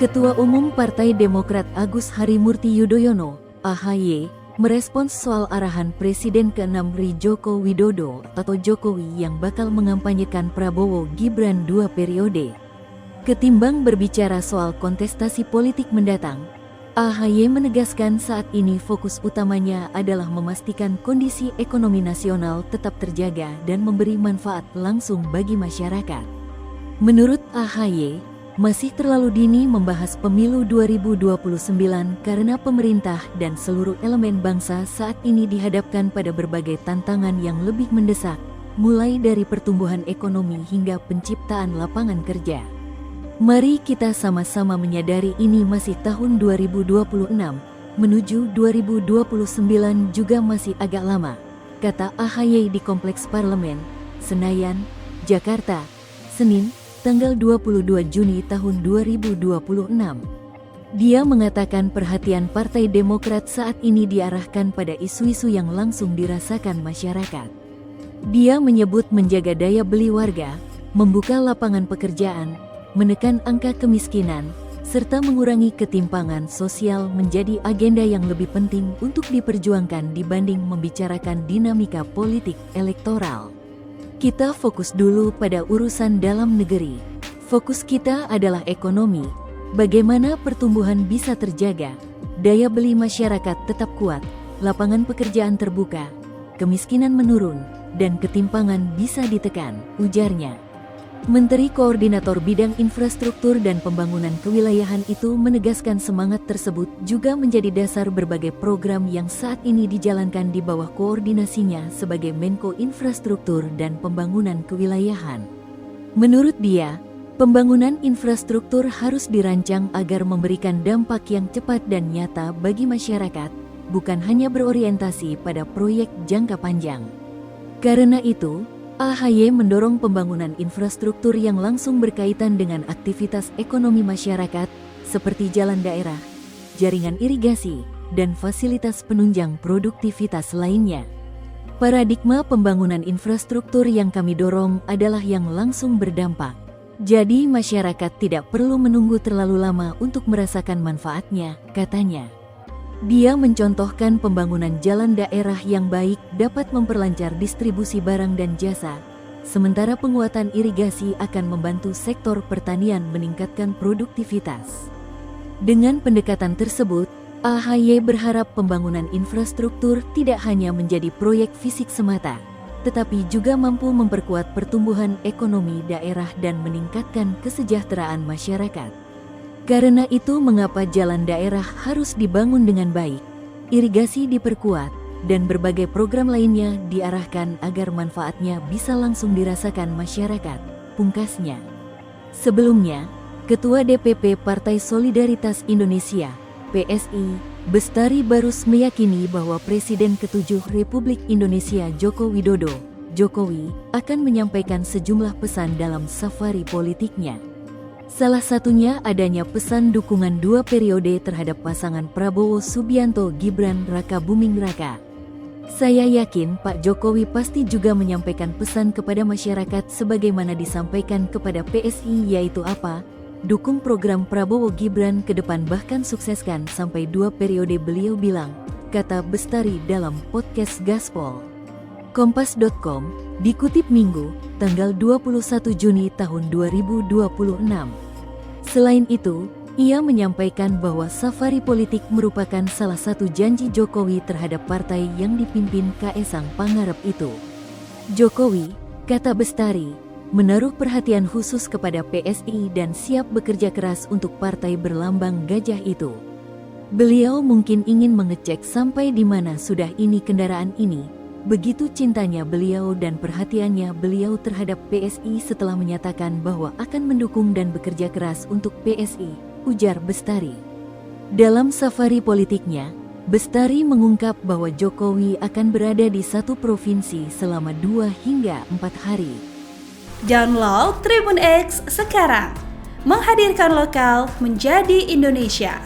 Ketua Umum Partai Demokrat Agus Harimurti Yudhoyono, AHY, merespons soal arahan Presiden ke-6 Joko Widodo atau Jokowi yang bakal mengampanyekan Prabowo Gibran 2 periode. Ketimbang berbicara soal kontestasi politik mendatang, AHY menegaskan saat ini fokus utamanya adalah memastikan kondisi ekonomi nasional tetap terjaga dan memberi manfaat langsung bagi masyarakat. Menurut AHY, masih terlalu dini membahas pemilu 2029 karena pemerintah dan seluruh elemen bangsa saat ini dihadapkan pada berbagai tantangan yang lebih mendesak, mulai dari pertumbuhan ekonomi hingga penciptaan lapangan kerja. Mari kita sama-sama menyadari ini masih tahun 2026, menuju 2029 juga masih agak lama, kata AHY di Kompleks Parlemen, Senayan, Jakarta, Senin, tanggal 22 Juni tahun 2026. Dia mengatakan perhatian Partai Demokrat saat ini diarahkan pada isu-isu yang langsung dirasakan masyarakat. Dia menyebut menjaga daya beli warga, membuka lapangan pekerjaan, menekan angka kemiskinan, serta mengurangi ketimpangan sosial menjadi agenda yang lebih penting untuk diperjuangkan dibanding membicarakan dinamika politik elektoral. Kita fokus dulu pada urusan dalam negeri. Fokus kita adalah ekonomi. Bagaimana pertumbuhan bisa terjaga, daya beli masyarakat tetap kuat, lapangan pekerjaan terbuka, kemiskinan menurun, dan ketimpangan bisa ditekan, ujarnya. Menteri Koordinator Bidang Infrastruktur dan Pembangunan Kewilayahan itu menegaskan semangat tersebut juga menjadi dasar berbagai program yang saat ini dijalankan di bawah koordinasinya sebagai Menko Infrastruktur dan Pembangunan Kewilayahan. Menurut dia, pembangunan infrastruktur harus dirancang agar memberikan dampak yang cepat dan nyata bagi masyarakat, bukan hanya berorientasi pada proyek jangka panjang. Karena itu, AHY mendorong pembangunan infrastruktur yang langsung berkaitan dengan aktivitas ekonomi masyarakat, seperti jalan daerah, jaringan irigasi, dan fasilitas penunjang produktivitas lainnya. Paradigma pembangunan infrastruktur yang kami dorong adalah yang langsung berdampak. Jadi masyarakat tidak perlu menunggu terlalu lama untuk merasakan manfaatnya, katanya. Dia mencontohkan pembangunan jalan daerah yang baik dapat memperlancar distribusi barang dan jasa, sementara penguatan irigasi akan membantu sektor pertanian meningkatkan produktivitas. Dengan pendekatan tersebut, AHY berharap pembangunan infrastruktur tidak hanya menjadi proyek fisik semata, tetapi juga mampu memperkuat pertumbuhan ekonomi daerah dan meningkatkan kesejahteraan masyarakat. Karena itu mengapa jalan daerah harus dibangun dengan baik, irigasi diperkuat, dan berbagai program lainnya diarahkan agar manfaatnya bisa langsung dirasakan masyarakat, pungkasnya. Sebelumnya, Ketua DPP Partai Solidaritas Indonesia, PSI, Bestari Barus meyakini bahwa Presiden ke-7 Republik Indonesia Joko Widodo, Jokowi, akan menyampaikan sejumlah pesan dalam safari politiknya. Salah satunya adanya pesan dukungan 2 periode terhadap pasangan Prabowo Subianto Gibran Raka Buming Raka. Saya yakin Pak Jokowi pasti juga menyampaikan pesan kepada masyarakat sebagaimana disampaikan kepada PSI, yaitu apa? Dukung program Prabowo Gibran ke depan bahkan sukseskan sampai 2 periode, beliau bilang, kata Bestari dalam podcast Gaspol. Kompas.com, dikutip Minggu, tanggal 21 Juni tahun 2026. Selain itu, ia menyampaikan bahwa safari politik merupakan salah satu janji Jokowi terhadap partai yang dipimpin Kaesang Pangarep itu. Jokowi, kata Bestari, menaruh perhatian khusus kepada PSI dan siap bekerja keras untuk partai berlambang gajah itu. Beliau mungkin ingin mengecek sampai di mana sudah ini kendaraan ini. Begitu cintanya beliau dan perhatiannya beliau terhadap PSI setelah menyatakan bahwa akan mendukung dan bekerja keras untuk PSI, ujar Bestari. Dalam safari politiknya, Bestari mengungkap bahwa Jokowi akan berada di satu provinsi selama 2 hingga 4 hari. Download Tribun X sekarang, menghadirkan lokal menjadi Indonesia.